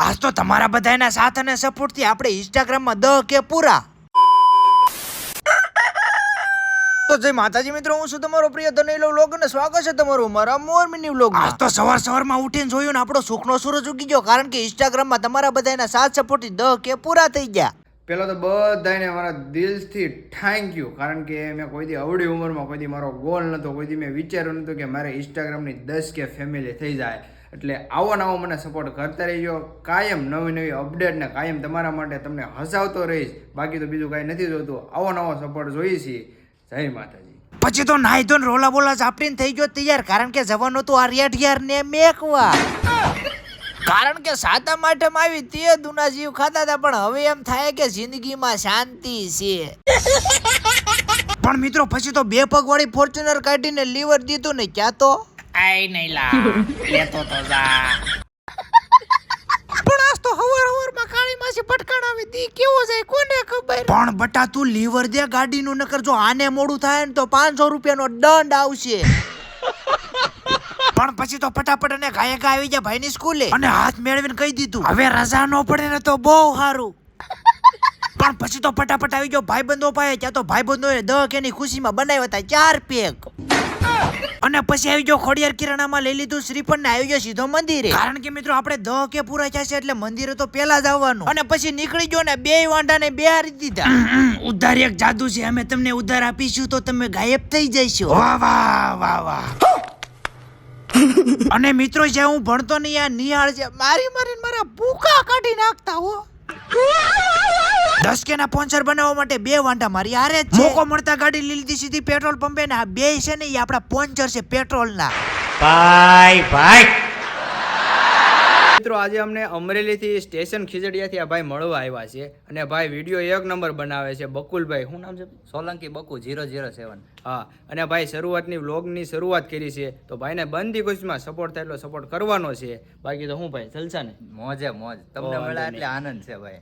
આજ તો તમારા બધાના સાથ અને સપોર્ટ થી આપણે ઇન્સ્ટાગ્રામ માં 10K પૂરા. તો જય માતાજી મિત્રો, હું છું તમારો પ્રિય ધનેલો વ્લોગ અને સ્વાગત છે તમારું મારા મોર મિની વ્લોગ. આજ તો સવારમાં ઉઠીને જોયું ને આપણો સુખનો સૂરજ ઉગી ગયો, કારણ કે ઇન્સ્ટાગ્રામ માં તમારા બધાના સાથ સપોર્ટ થી 10K પૂરા થઈ ગયા. પેલો તો બધાને મારા દિલથી થેન્ક યુ, કારણ કે મેં કોઈ દી અવળી ઉંમરમાં કોઈ દી મારો ગોલ નહોતો, કોઈ દી મેં વિચાર્યું નહોતું કે મારે ઇન્સ્ટાગ્રામની 10K ફેમિલી થઈ જાય. એટલે આવો નવો મને સપોર્ટ કરતા રહીજો, કાયમ નવી અપડેટ ને કાયમ તમારા માટે તમને હસાવતો રહીશ. બાકી તો બીજું કાંઈ નથી જોતું, આવો નવો સપોર્ટ જોઈએ છીએ. જય માતાજી. પછી તો નાઈ ધોન રોલા બોલા ચાપડીને થઈ ગયો તૈયાર, કારણ કે જવાનું હતું આર્યાઠિયાર ને મેકવા. કારણ કે સાતા માટેમાં આવી તે દુના જીવ ખાતા હતા, પણ હવે એમ થાય કે જિંદગીમાં શાંતિ છે. પણ મિત્રો પછી તો 2 પગ વાળી ફોર્ચ્યુનર કાઢીને લીવર દીધું ને ક્યાં તો આઈ નહીં લા લેતો તો જા. પણ આજ તો હવાર કાળી માસી ભટકાણ આવી દી કેવો જાય કોને ખબર. પણ બટા તું લીવર દે ગાડીનું, નકર જો આને મોડું થાય ને તો 500 રૂપિયાનો દંડ આવશે. પણ પછી તો ફટાફટ અને ગાયક આવી ગયા ભાઈની સ્કૂલે અને હાથ મેળવીને કહી દીધું હવે રજા ન પડે ને તો બહુ સારું. પણ પછી તો ફટાફટ આવી ગયો ભાઈબંધો પાસે, ત્યાં તો ભાઈબંધોએ 10K ની ખુશીમાં બનાવ્યા હતા 4 પેક. અને પછી આવી ગયો ખોડિયાર કિરાણામાં લઈ લીધું શ્રીફળ ને આવી ગયો સીધો મંદિરે, કારણ કે મિત્રો આપણે 10K પૂરા થશે એટલે મંદિરે તો પેલા જ આવવાનું. અને પછી નીકળી ગયો ને 2 વાંઢાને બેહારી દીધા. ઉધાર એક જાદુ છે, અમે તમને ઉધાર આપીશું તો તમે ગાયબ થઈ જશો. વાહ વાહ વાહ વાહ. અને મિત્રો જે હું ભણતો નહીં આ નિહાળ છે મારીને મારા ભૂકા કાઢી નાખતા હો. 10K ના સ્પોન્સર બનાવવા માટે 2 વાંઢા મારી હારે જ મોકો મળતા ગાડી લઈ લીધી સીધી પેટ્રોલ પંપે ને આ 2 છે ને એ આપણા સ્પોન્સર છે પેટ્રોલ ના. ભાઈ મિત્રો આજે અમને અમરેલીથી સ્ટેશન ખીજડીયાથી આ ભાઈ મળવા આવ્યા છે, અને ભાઈ વિડીયો 1 નંબર બનાવે છે. બકુલભાઈ, શું નામ છે? સોલંકી બકુ 007. હા, અને ભાઈ શરૂઆતની વ્લોગની શરૂઆત કરી છે, તો ભાઈને બંધી ખુશીમાં સપોર્ટ થાય એટલો સપોર્ટ કરવાનો છે. બાકી તો હું ભાઈ જલસા ને મોજે મોજ, તમને મળ્યા એટલે આનંદ છે ભાઈ.